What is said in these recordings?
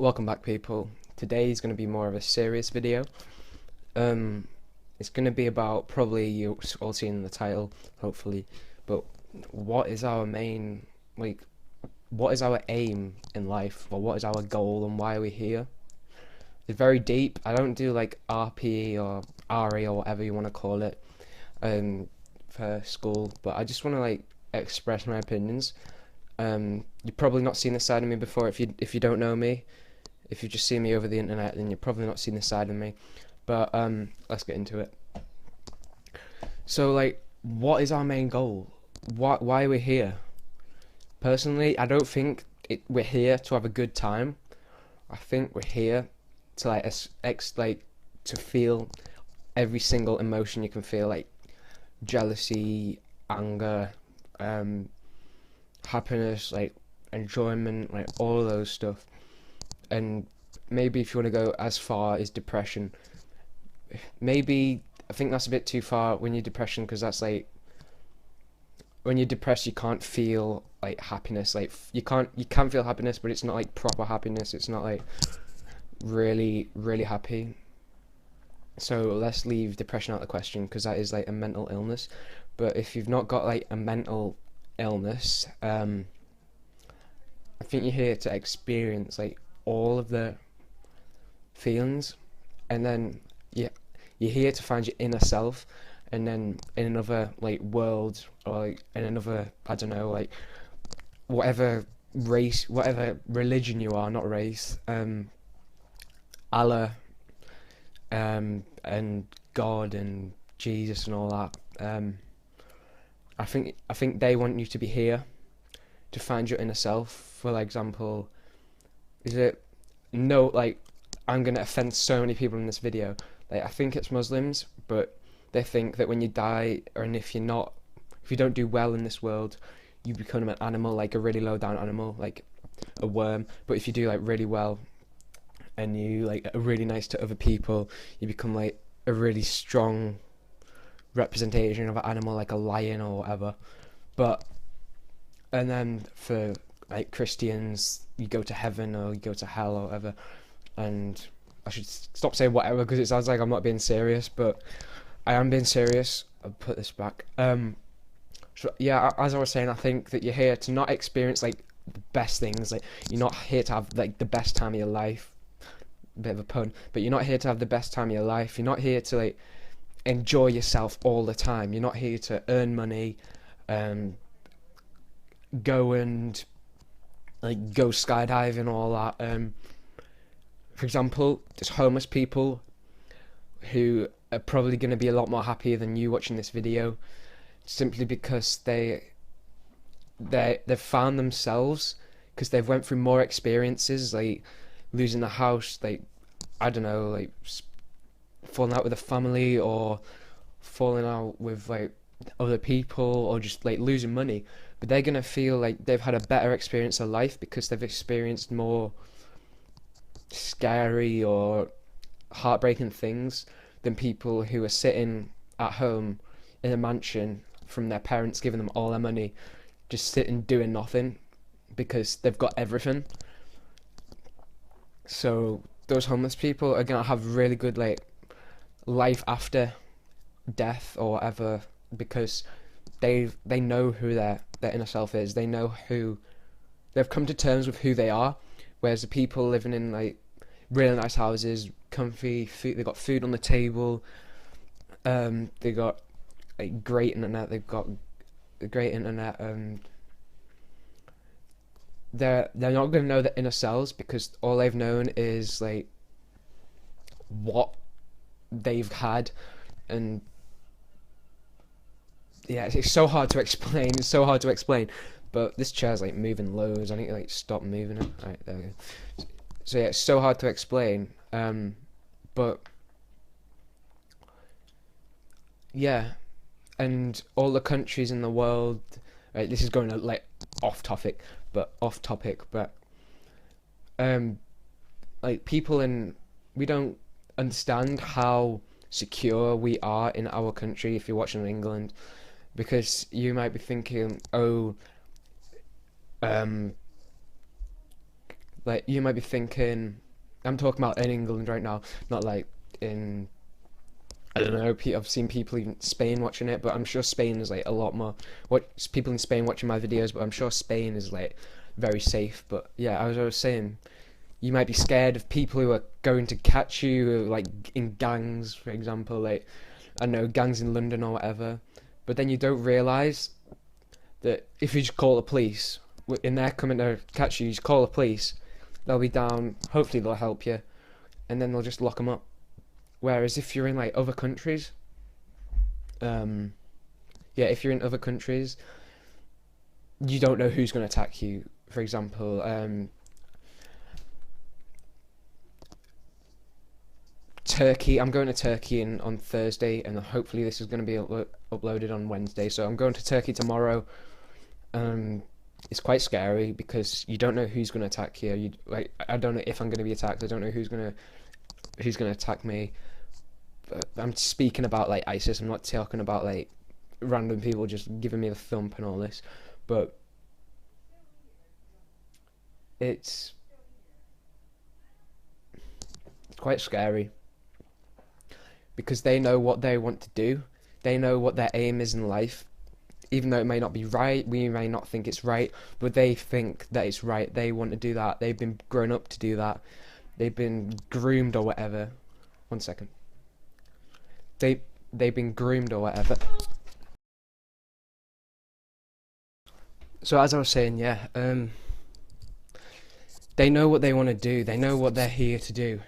Welcome back, people. Today is going to be more of a serious video. Um, it's going to be about, probably you all seen in the title, hopefully, but what is our main, what is our aim in life, or what is our goal, and why are we here? It's very deep. I don't do like RPE or RE or whatever you want to call it, for school, but I just want to express my opinions. You've probably not seen this side of me before if you don't know me. If you've just seen me over the internet, then you've probably not seen this side of me. But let's get into it. So, what is our main goal? Why are we here? Personally, I don't think we're here to have a good time. I think we're here to to feel every single emotion you can feel, like jealousy, anger, happiness, enjoyment, all of those stuff. And maybe if you want to go as far as depression, maybe I think that's a bit too far when you're depression, because that's when you're depressed you can't feel happiness. You can feel happiness, but it's not proper happiness. It's not really happy. So let's leave depression out of the question, because that is a mental illness. But if you've not got a mental illness, I think you're here to experience all of the feelings, and then you're here to find your inner self, and then in another world, or in another, I don't know, whatever race, whatever religion you are, not race, Allah, and God and Jesus and all that. I think they want you to be here to find your inner self. For example, I'm gonna offend so many people in this video. I think it's Muslims, but they think that when you die, and if you don't do well in this world, you become an animal, a really low down animal, like a worm. But if you do really well, and you are really nice to other people, you become a really strong representation of an animal, like a lion or whatever. And then for Christians, you go to heaven or you go to hell or whatever. And I should stop saying whatever, because it sounds like I'm not being serious, but I am being serious. I'll put this back. So yeah, as I was saying, I think that you're here to not experience the best things. You're not here to have the best time of your life. Bit of a pun, but you're not here to have the best time of your life. You're not here to enjoy yourself all the time. You're not here to earn money, go and go skydiving, all that. For example, there's homeless people who are probably going to be a lot more happier than you watching this video, simply because they've found themselves, because they've went through more experiences, losing a house, I don't know, falling out with a family, or falling out with other people, or just losing money. But they're gonna feel they've had a better experience of life, because they've experienced more scary or heartbreaking things than people who are sitting at home in a mansion from their parents giving them all their money, just sitting doing nothing, because they've got everything. So those homeless people are gonna have really good life after death or whatever, because they know who their inner self is. They know who they've come to terms with who they are. Whereas the people living in really nice houses, comfy food, they got food on the table, they got great internet, they've got great internet, they're not going to know their inner selves, because all they've known is what they've had. And yeah, it's so hard to explain. But this chair's moving loads. I need to stop moving it. Alright, there we go. So yeah, it's so hard to explain. But yeah, and all the countries in the world, this is going to off topic, but people we don't understand how secure we are in our country. If you're watching in England, because you might be thinking, oh, Like, you might be thinking, I'm talking about in England right now, not like in, I don't know, I've seen people in Spain watching it, but I'm sure Spain is like a lot more, what people in Spain watching my videos, but I'm sure Spain is like very safe. But yeah, as I was saying, you might be scared of people who are going to catch you, like in gangs, for example, like, I don't know, gangs in London or whatever. But then you don't realise that if you just call the police, in their coming to catch you, you just call the police, they'll be down, hopefully they'll help you, and then they'll just lock them up. Whereas if you're in like other countries, yeah, if you're in other countries, you don't know who's going to attack you. For example, Turkey. I'm going to Turkey on Thursday, and hopefully this is going to be uploaded on Wednesday. So I'm going to Turkey tomorrow. It's quite scary because you don't know who's going to attack you. I don't know if I'm going to be attacked. I don't know who's going to attack me. But I'm speaking about like ISIS. I'm not talking about like random people just giving me the thump and all this. But it's quite scary because they know what they want to do. They know what their aim is in life. Even though it may not be right, we may not think it's right, but they think that it's right. They want to do that. They've been grown up to do that. They've been groomed or whatever. One second. They've been groomed or whatever. So as I was saying, yeah, they know what they want to do. They know what they're here to do.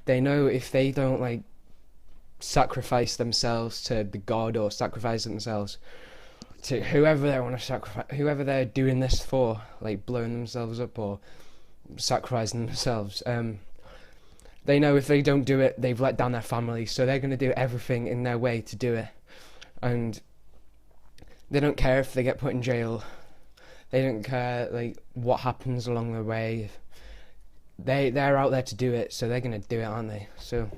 They know if they don't like sacrifice themselves to the god or sacrifice themselves to whoever they want to sacrifice, whoever they're doing this for, like blowing themselves up or sacrificing themselves, they know if they don't do it, they've let down their family, so they're going to do everything in their way to do it. And they don't care if they get put in jail. They don't care like what happens along the way. They're out there to do it, so they're going to do it, aren't they? So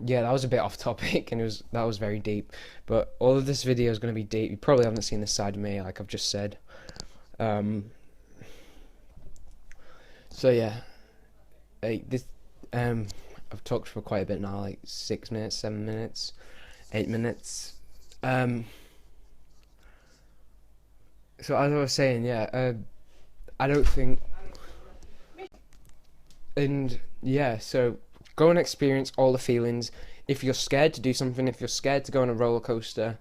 yeah, that was a bit off topic, and that was very deep. But all of this video is going to be deep. You probably haven't seen this side of me, like I've just said. So yeah, like this. I've talked for quite a bit now, like 6 minutes, 7 minutes, 8 minutes. So as I was saying, yeah, I don't think, and yeah, so go and experience all the feelings. If you're scared to do something, if you're scared to go on a roller coaster,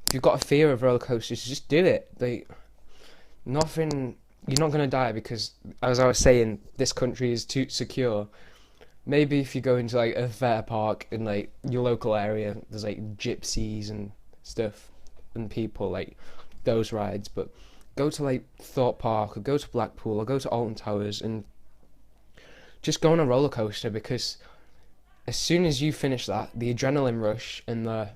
if you've got a fear of roller coasters, just do it. Like, nothing, you're not gonna die because, as I was saying, this country is too secure. Maybe if you go into like a fair park in like your local area, there's like gypsies and stuff and people, like those rides. But go to like Thorpe Park or go to Blackpool or go to Alton Towers and just go on a roller coaster, because as soon as you finish that, the adrenaline rush and the,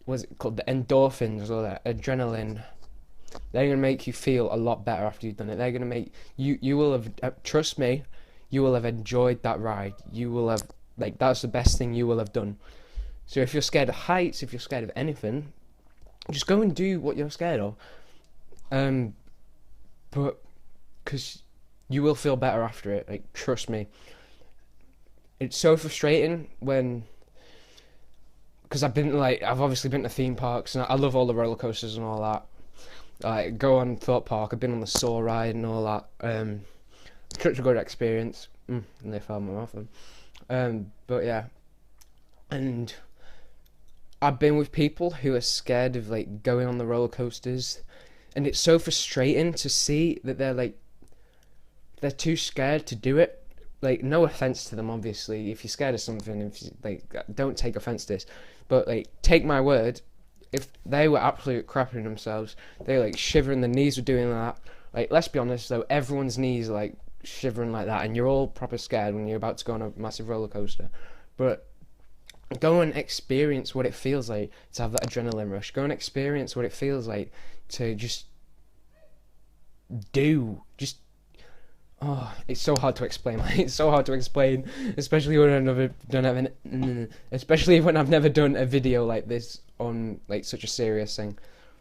what's it called, the endorphins or the adrenaline, they're gonna make you feel a lot better after you've done it. They're gonna make you will have, trust me, you will have enjoyed that ride. You will have, like, that's the best thing you will have done. So if you're scared of heights, if you're scared of anything, just go and do what you're scared of. But because you will feel better after it, like, trust me. It's so frustrating when, because I've obviously been to theme parks and I love all the roller coasters and all that. Like, go on Thorpe Park, I've been on the Saw ride and all that. Such a good experience. And they found my mouth. But yeah, and I've been with people who are scared of like going on the roller coasters, and it's so frustrating to see that they're too scared to do it. Like, no offense to them, obviously. If you're scared of something, if you, like, don't take offense to this, but like, take my word, if they were absolute crapping themselves, they like shivering, the knees were doing that. Like, let's be honest though, everyone's knees are like shivering like that, and you're all proper scared when you're about to go on a massive roller coaster. But go and experience what it feels like to have that adrenaline rush. Go and experience what it feels like to just oh, it's so hard to explain. Like, it's so hard to explain, especially when I've never done a video like this on like such a serious thing.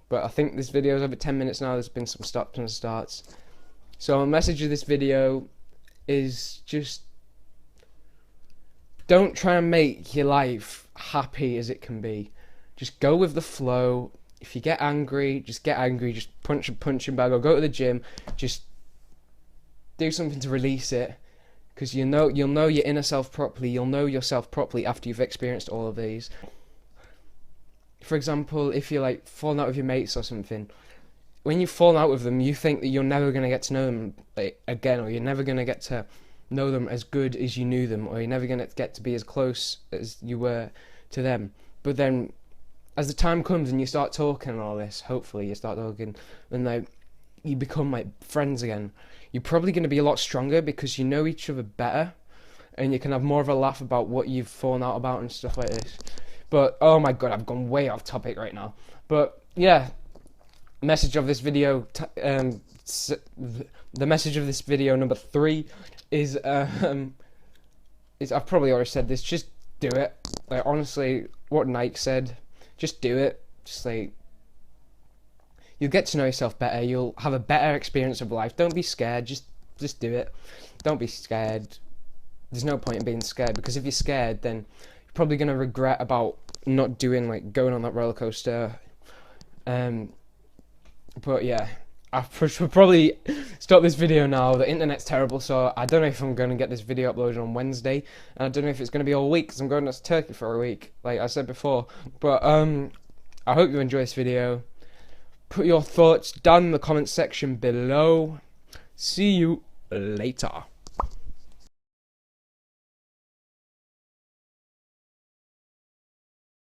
But I think this video is over 10 minutes now. There's been some stops and starts. So a message of this video is just don't try and make your life happy as it can be. Just go with the flow. If you get angry, just get angry. Just punch a punching bag or go to the gym. Just do something to release it, because you'll know your inner self properly. You'll know yourself properly after you've experienced all of these. For example, if you're like falling out with your mates or something, when you fall out with them, you think that you're never gonna get to know them again, or you're never gonna get to know them as good as you knew them, or you're never gonna get to be as close as you were to them. But then, as the time comes and you start talking and all this, hopefully you start talking, and like you become like friends again. You're probably gonna be a lot stronger because you know each other better, and you can have more of a laugh about what you've fallen out about and stuff like this. But oh my god, I've gone way off topic right now. But yeah, message of this video, the message of this video number 3 is I've probably already said this. Just do it. Like honestly, what Nike said, just do it. Just like you'll get to know yourself better. You'll have a better experience of life. Don't be scared. Just do it. Don't be scared. There's no point in being scared, because if you're scared, then you're probably gonna regret about not doing, like, going on that roller coaster. But yeah, I should probably stop this video now. The internet's terrible, so I don't know if I'm going to get this video uploaded on Wednesday, and I don't know if it's going to be all week, because I'm going to Turkey for a week, like I said before. But I hope you enjoy this video. Put your thoughts down in the comment section below. See you later.